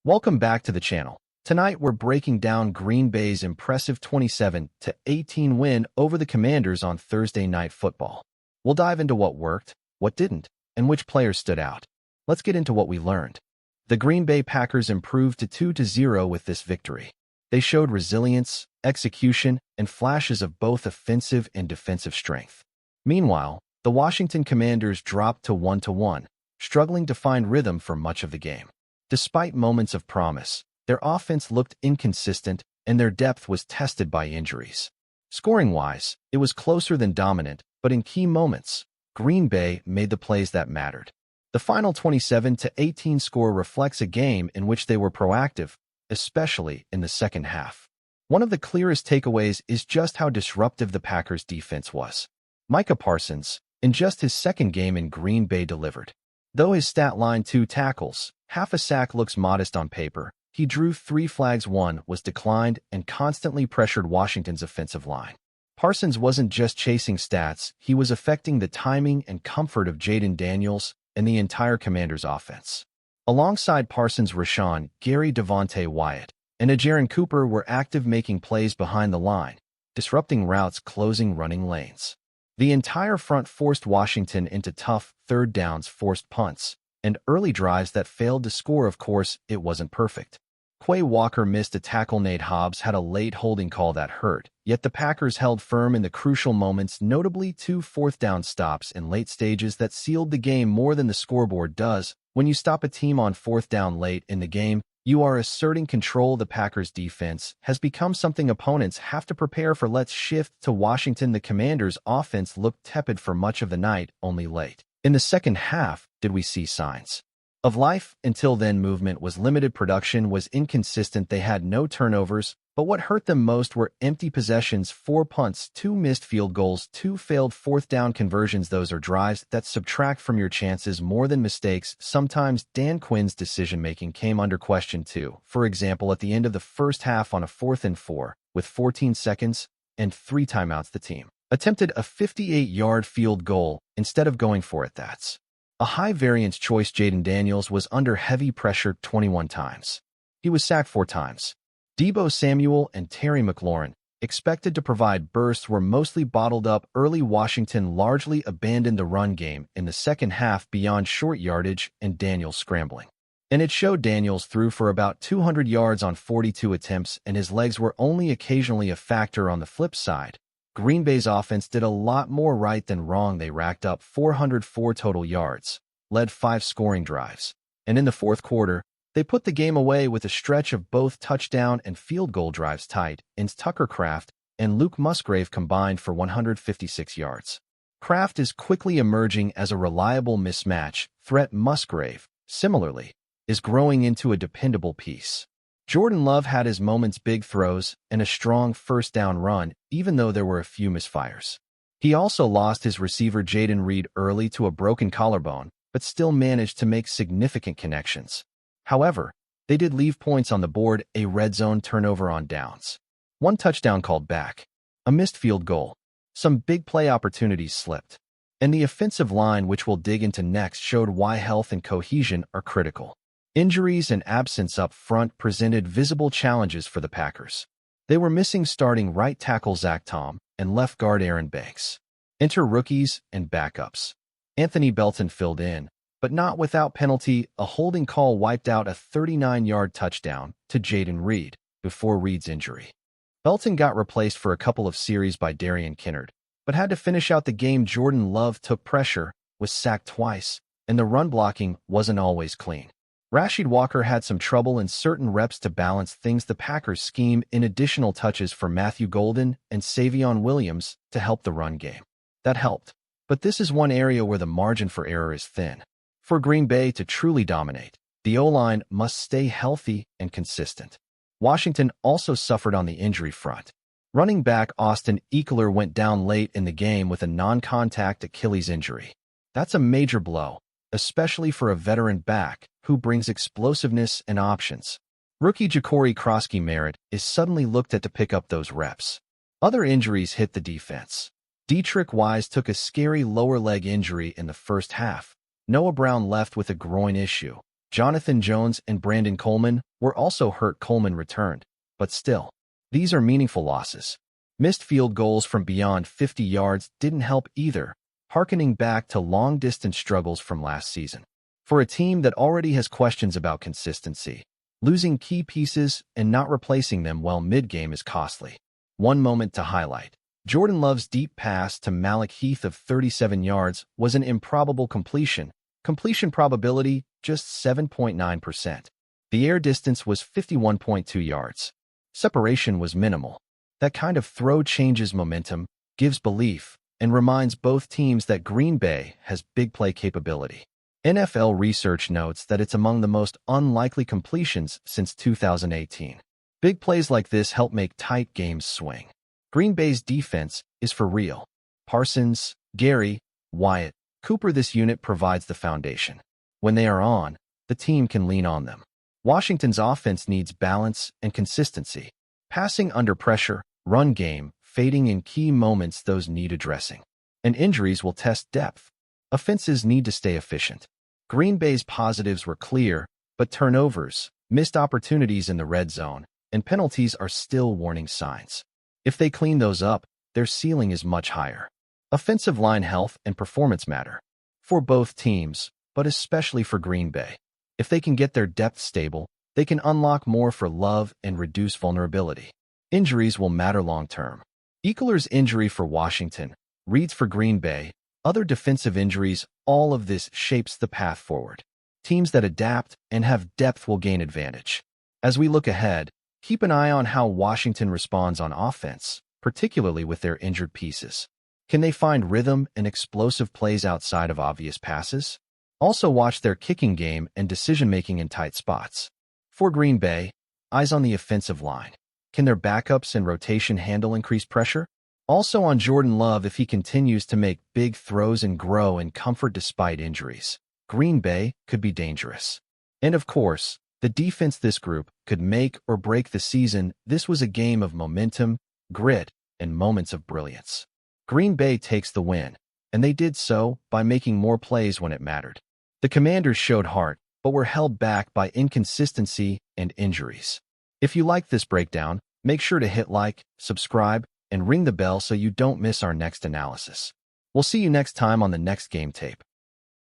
Welcome back to the channel. Tonight we're breaking down Green Bay's impressive 27-18 win over the Commanders on Thursday Night Football. We'll dive into what worked, what didn't, and which players stood out. Let's get into what we learned. The Green Bay Packers improved to 2-0 with this victory. They showed resilience, execution, and flashes of both offensive and defensive strength. Meanwhile, the Washington Commanders dropped to 1-1, struggling to find rhythm for much of the game. Despite moments of promise, their offense looked inconsistent and their depth was tested by injuries. Scoring-wise, it was closer than dominant, but in key moments, Green Bay made the plays that mattered. The final 27-18 score reflects a game in which they were proactive, especially in the second half. One of the clearest takeaways is just how disruptive the Packers' defense was. Micah Parsons, in just his second game in Green Bay, delivered. Though his stat line 2 tackles, half a sack looks modest on paper, he drew 3 flags, 1 was declined, and constantly pressured Washington's offensive line. Parsons wasn't just chasing stats, he was affecting the timing and comfort of Jayden Daniels and the entire Commanders' offense. Alongside Parsons, Rashan Gary, Devontae Wyatt, and Ajaron Cooper were active, making plays behind the line, disrupting routes, closing running lanes. The entire front forced Washington into tough third downs, forced punts, and early drives that failed to score. Of course, it wasn't perfect. Quay Walker missed a tackle. Nate Hobbs had a late holding call that hurt, yet the Packers held firm in the crucial moments, notably 2 fourth-down stops in late stages that sealed the game more than the scoreboard does. When you stop a team on 4th down late in the game, you are asserting control. The Packers' defense has become something opponents have to prepare for. Let's shift to Washington. The Commanders' offense looked tepid for much of the night, only late in the second half did we see signs of life. Until then, movement was limited, production was inconsistent. They had no turnovers, but what hurt them most were empty possessions: 4 punts, 2 missed field goals, 2 failed 4th down conversions. Those are drives that subtract from your chances more than mistakes. Sometimes Dan Quinn's decision-making came under question too. For example, at the end of the first half on a 4th and 4, with 14 seconds and 3 timeouts, the team attempted a 58-yard field goal instead of going for it. That's a high-variance choice. Jayden Daniels was under heavy pressure 21 times. He was sacked 4 times. Deebo Samuel and Terry McLaurin, expected to provide bursts, were mostly bottled up early. Washington largely abandoned the run game in the second half beyond short yardage and Daniels scrambling. And it showed. Daniels threw for about 200 yards on 42 attempts, and his legs were only occasionally a factor. On the flip side, Green Bay's offense did a lot more right than wrong. They racked up 404 total yards, led 5 scoring drives, and in the fourth quarter, they put the game away with a stretch of both touchdown and field goal drives. Tight ends Tucker Kraft and Luke Musgrave combined for 156 yards. Kraft is quickly emerging as a reliable mismatch threat. Musgrave, similarly, is growing into a dependable piece. Jordan Love had his moments: big throws and a strong first down run, even though there were a few misfires. He also lost his receiver Jayden Reed early to a broken collarbone, but still managed to make significant connections. However, they did leave points on the board: a red zone turnover on downs, 1 touchdown called back, a missed field goal, some big play opportunities slipped. And the offensive line, which we'll dig into next, showed why health and cohesion are critical. Injuries and absence up front presented visible challenges for the Packers. They were missing starting right tackle Zach Tom and left guard Aaron Banks. Enter rookies and backups. Anthony Belton filled in, but not without penalty. A holding call wiped out a 39-yard touchdown to Jayden Reed before Reed's injury. Belton got replaced for a couple of series by Darian Kinnard, but had to finish out the game. Jordan Love took pressure, was sacked twice, and the run blocking wasn't always clean. Rashid Walker had some trouble in certain reps to balance things. The Packers scheme in additional touches for Matthew Golden and Savion Williams to help the run game. That helped, but this is one area where the margin for error is thin. For Green Bay to truly dominate, the O-line must stay healthy and consistent. Washington also suffered on the injury front. Running back Austin Ekeler went down late in the game with a non-contact Achilles injury. That's a major blow, especially for a veteran back who brings explosiveness and options. Rookie Ja'Cory Krosky-Merritt is suddenly looked at to pick up those reps. Other injuries hit the defense. Dietrich Wise took a scary lower leg injury in the first half. Noah Brown left with a groin issue. Jonathan Jones and Brandon Coleman were also hurt. Coleman returned, but still, these are meaningful losses. Missed field goals from beyond 50 yards didn't help either, harkening back to long-distance struggles from last season. For a team that already has questions about consistency, losing key pieces and not replacing them well mid-game is costly. One moment to highlight. Jordan Love's deep pass to Malik Heath of 37 yards was an improbable completion. Completion probability just 7.9%. The air distance was 51.2 yards. Separation was minimal. That kind of throw changes momentum, gives belief, and reminds both teams that Green Bay has big play capability. NFL research notes that it's among the most unlikely completions since 2018. Big plays like this help make tight games swing. Green Bay's defense is for real. Parsons, Gary, Wyatt, Cooper. This unit provides the foundation. When they are on, the team can lean on them. Washington's offense needs balance and consistency. Passing under pressure, run game, fading in key moments, those need addressing. And injuries will test depth. Offenses need to stay efficient. Green Bay's positives were clear, but turnovers, missed opportunities in the red zone, and penalties are still warning signs. If they clean those up, their ceiling is much higher. Offensive line health and performance matter. For both teams, but especially for Green Bay. If they can get their depth stable, they can unlock more for Love and reduce vulnerability. Injuries will matter long-term. Ekeler's injury for Washington, Reed's for Green Bay, other defensive injuries, all of this shapes the path forward. Teams that adapt and have depth will gain advantage. As we look ahead, keep an eye on how Washington responds on offense, particularly with their injured pieces. Can they find rhythm and explosive plays outside of obvious passes? Also watch their kicking game and decision-making in tight spots. For Green Bay, eyes on the offensive line. Can their backups and rotation handle increased pressure? Also on Jordan Love if he continues to make big throws and grow in comfort despite injuries. Green Bay could be dangerous. And of course, the defense. This group could make or break the season. This was a game of momentum, grit, and moments of brilliance. Green Bay takes the win, and they did so by making more plays when it mattered. The Commanders showed heart, but were held back by inconsistency and injuries. If you like this breakdown, make sure to hit like, subscribe, and ring the bell so you don't miss our next analysis. We'll see you next time on the next Game Tape.